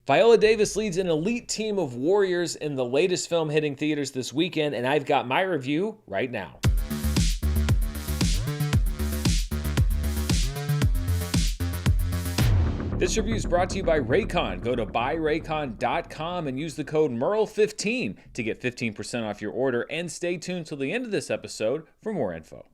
Viola Davis leads an elite team of warriors in the latest film hitting theaters this weekend, and I've got my review right now. This review is brought to you by Raycon. Go to buyraycon.com and use the code Murrell15 to get 15% off your order, and stay tuned till the end of this episode for more info.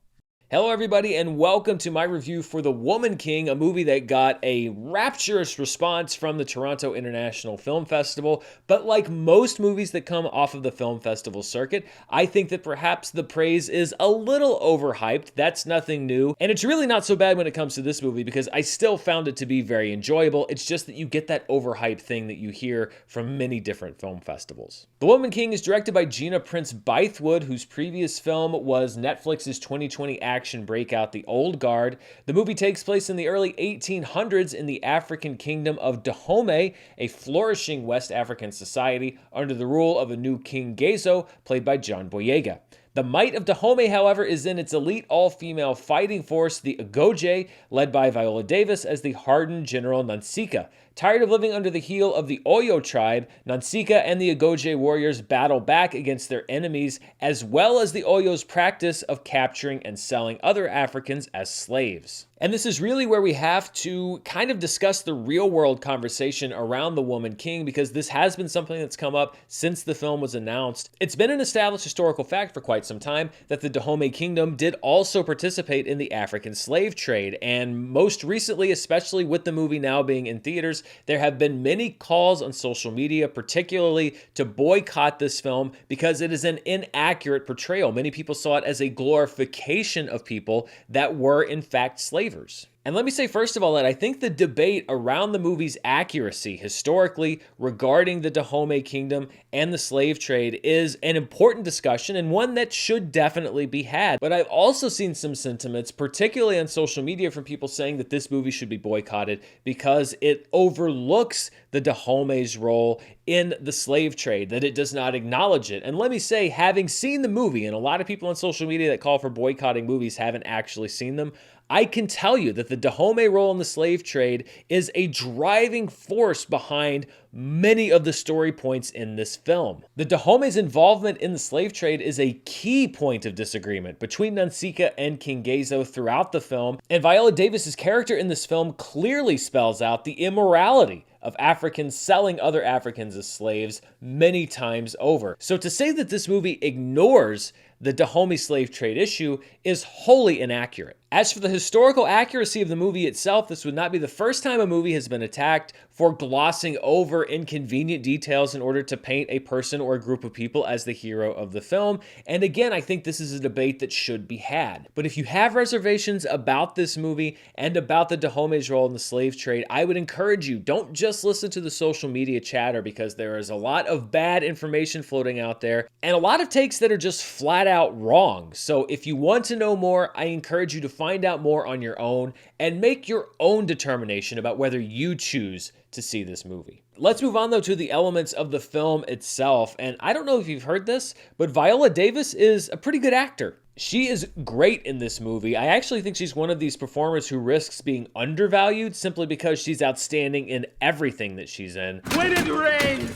Hello everybody, and welcome to my review for The Woman King, a movie that got a rapturous response from the Toronto International Film Festival. But like most movies that come off of the film festival circuit, I think that perhaps the praise is a little overhyped. That's nothing new, and it's really not so bad when it comes to this movie because I still found it to be very enjoyable. It's just that you get that overhyped thing that you hear from many different film festivals. The Woman King is directed by Gina Prince-Bythewood, whose previous film was Netflix's 2020 action breakout, The Old Guard. The movie takes place in the early 1800s in the African kingdom of Dahomey, a flourishing West African society under the rule of a new King Gezo, played by John Boyega. The might of Dahomey, however, is in its elite all-female fighting force, the Agoje, led by Viola Davis as the hardened General Nansika. Tired of living under the heel of the Oyo tribe, Nansika and the Agoje warriors battle back against their enemies, as well as the Oyo's practice of capturing and selling other Africans as slaves. And this is really where we have to kind of discuss the real-world conversation around The Woman King, because this has been something that's come up since the film was announced. It's been an established historical fact for quite some time that the Dahomey Kingdom did also participate in the African slave trade, and most recently, especially with the movie now being in theaters, there have been many calls on social media, particularly to boycott this film because it is an inaccurate portrayal. Many people saw it as a glorification of people that were in fact slavers. And let me say, first of all, that I think the debate around the movie's accuracy historically regarding the Dahomey Kingdom and the slave trade is an important discussion and one that should definitely be had. But I've also seen some sentiments, particularly on social media, from people saying that this movie should be boycotted because it overlooks the Dahomey's role in the slave trade, that it does not acknowledge it. And let me say, having seen the movie, and a lot of people on social media that call for boycotting movies haven't actually seen them, I can tell you that the Dahomey role in the slave trade is a driving force behind many of the story points in this film. The Dahomey's involvement in the slave trade is a key point of disagreement between Nansika and King Gezo throughout the film, and Viola Davis's character in this film clearly spells out the immorality of Africans selling other Africans as slaves many times over. So to say that this movie ignores the Dahomey slave trade issue is wholly inaccurate. As for the historical accuracy of the movie itself, this would not be the first time a movie has been attacked for glossing over inconvenient details in order to paint a person or a group of people as the hero of the film. And again, I think this is a debate that should be had. But if you have reservations about this movie and about the Dahomey's role in the slave trade, I would encourage you, don't just listen to the social media chatter, because there is a lot of bad information floating out there and a lot of takes that are just flat out wrong. So if you want to know more, I encourage you to find out more on your own and make your own determination about whether you choose to see this movie. Let's move on though to the elements of the film itself. And I don't know if you've heard this, but Viola Davis is a pretty good actor. She is great in this movie. I actually think she's one of these performers who risks being undervalued simply because she's outstanding in everything that she's in. When it rains,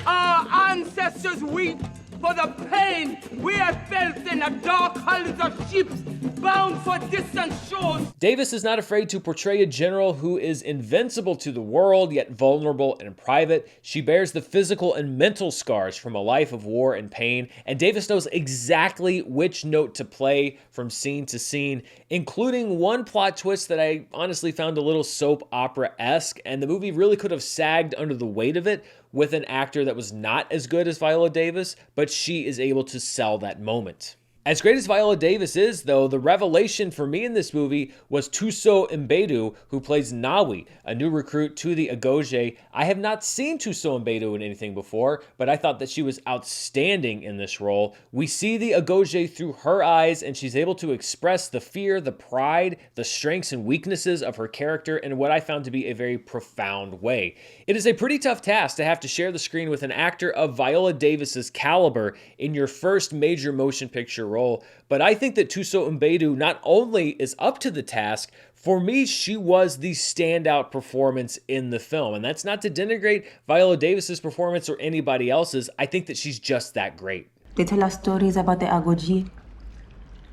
our ancestors weep for the pain we have felt in the dark hulls of ships bound for distant shores. Davis is not afraid to portray a general who is invincible to the world, yet vulnerable and private. She bears the physical and mental scars from a life of war and pain, and Davis knows exactly which note to play from scene to scene, including one plot twist that I honestly found a little soap opera-esque, and the movie really could have sagged under the weight of it with an actor that was not as good as Viola Davis, but she is able to sell that moment. As great as Viola Davis is, though, the revelation for me in this movie was Thuso Mbedu, who plays Nawi, a new recruit to the Agoje. I have not seen Thuso Mbedu in anything before, but I thought that she was outstanding in this role. We see the Agoje through her eyes, and she's able to express the fear, the pride, the strengths and weaknesses of her character in what I found to be a very profound way. It is a pretty tough task to have to share the screen with an actor of Viola Davis's caliber in your first major motion picture role. role. But I think that Thuso Mbedu not only is up to the task, for me, she was the standout performance in the film. And that's not to denigrate Viola Davis's performance or anybody else's. I think that she's just that great. They tell us stories about the Agoji,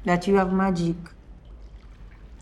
that you have magic.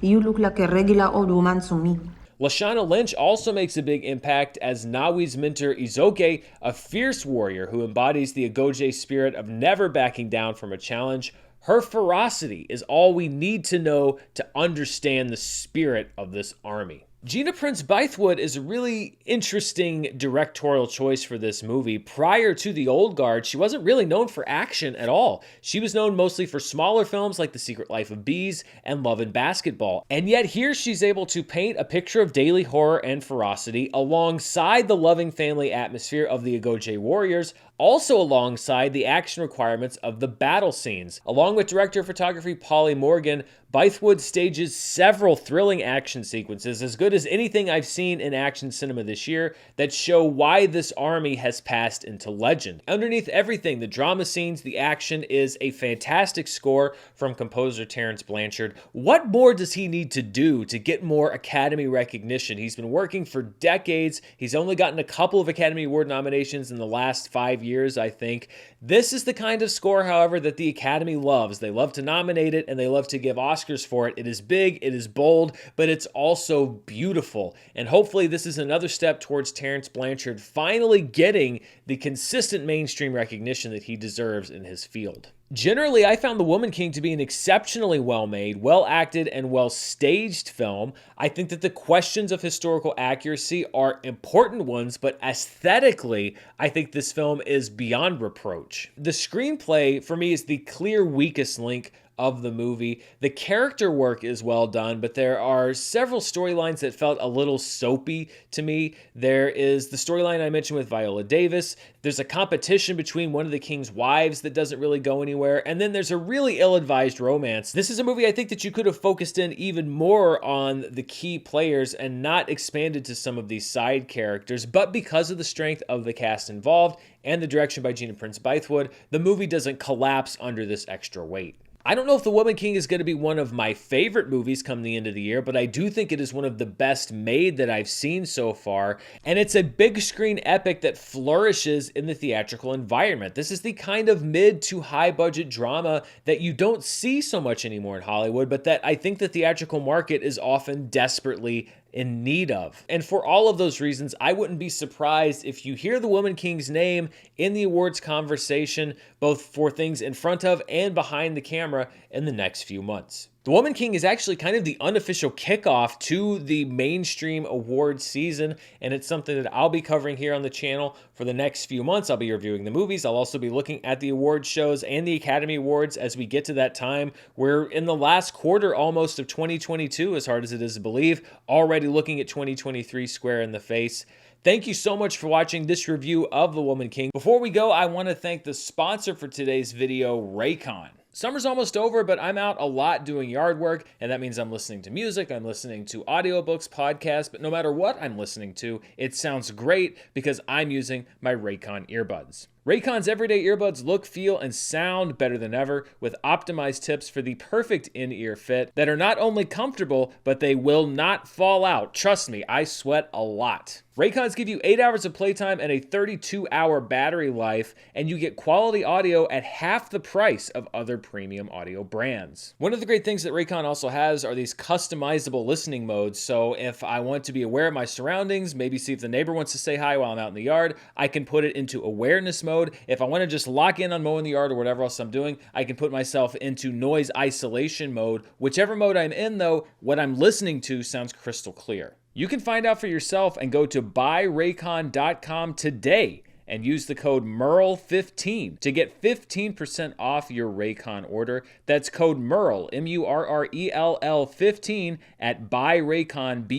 You look like a regular old woman to me. Lashana Lynch also makes a big impact as Nawi's mentor Izoke, a fierce warrior who embodies the Agoje spirit of never backing down from a challenge. Her ferocity is all we need to know to understand the spirit of this army. Gina Prince-Bythewood is a really interesting directorial choice for this movie. Prior to The Old Guard, she wasn't really known for action at all. She was known mostly for smaller films like The Secret Life of Bees and Love and Basketball. And yet here she's able to paint a picture of daily horror and ferocity alongside the loving family atmosphere of the Agoje warriors, also alongside the action requirements of the battle scenes. Along with director of photography Polly Morgan, Bythewood stages several thrilling action sequences, as good as anything I've seen in action cinema this year, that show why this army has passed into legend. Underneath everything, the drama scenes, the action, is a fantastic score from composer Terrence Blanchard. What more does he need to do to get more Academy recognition? He's been working for decades. He's only gotten a couple of Academy Award nominations in the last 5 years, I think. This is the kind of score, however, that the Academy loves. They love to nominate it and they love to give Oscars for it. It is big, it is bold, but it's also beautiful. And hopefully this is another step towards Terrence Blanchard finally getting the consistent mainstream recognition that he deserves in his field. Generally, I found The Woman King to be an exceptionally well-made, well-acted, and well-staged film. I think that the questions of historical accuracy are important ones, but aesthetically, I think this film is beyond reproach. The screenplay, for me, is the clear weakest link of the movie. The character work is well done, but there are several storylines that felt a little soapy to me. There is the storyline I mentioned with Viola Davis. There's a competition between one of the king's wives that doesn't really go anywhere. And then there's a really ill-advised romance. This is a movie I think that you could have focused in even more on the key players and not expanded to some of these side characters. But because of the strength of the cast involved and the direction by Gina Prince-Bythewood, the movie doesn't collapse under this extra weight. I don't know if The Woman King is going to be one of my favorite movies come the end of the year, but I do think it is one of the best made that I've seen so far, and it's a big screen epic that flourishes in the theatrical environment. This is the kind of mid to high budget drama that you don't see so much anymore in Hollywood, but that I think the theatrical market is often desperately in need of. And for all of those reasons, I wouldn't be surprised if you hear The Woman King's name in the awards conversation, both for things in front of and behind the camera in the next few months. The Woman King is actually kind of the unofficial kickoff to the mainstream awards season, and it's something that I'll be covering here on the channel for the next few months. I'll be reviewing the movies. I'll also be looking at the award shows and the Academy Awards as we get to that time. We're in the last quarter almost of 2022, as hard as it is to believe, already looking at 2023 square in the face. Thank you so much for watching this review of The Woman King. Before we go, I want to thank the sponsor for today's video, Raycon. Summer's almost over, but I'm out a lot doing yard work, and that means I'm listening to music, I'm listening to audiobooks, podcasts, but no matter what I'm listening to, it sounds great because I'm using my Raycon earbuds. Raycon's everyday earbuds look, feel, and sound better than ever with optimized tips for the perfect in-ear fit that are not only comfortable, but they will not fall out. Trust me, I sweat a lot. Raycons give you 8 hours of playtime and a 32-hour battery life, and you get quality audio at half the price of other premium audio brands. One of the great things that Raycon also has are these customizable listening modes, so if I want to be aware of my surroundings, maybe see if the neighbor wants to say hi while I'm out in the yard, I can put it into awareness mode. If I want to just lock in on mowing the yard or whatever else I'm doing, I can put myself into noise isolation mode. Whichever mode I'm in, though, what I'm listening to sounds crystal clear. You can find out for yourself and go to buyraycon.com today and use the code Murrell15 to get 15% off your Raycon order. That's code Murrell, M-U-R-R-E-L-L 15 at buyraycon.com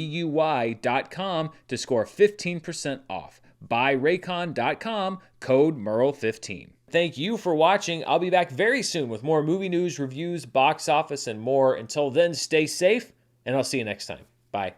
to score 15% off. Buyraycon.com, code Murrell15. Thank you for watching. I'll be back very soon with more movie news, reviews, box office, and more. Until then, stay safe, and I'll see you next time. Bye.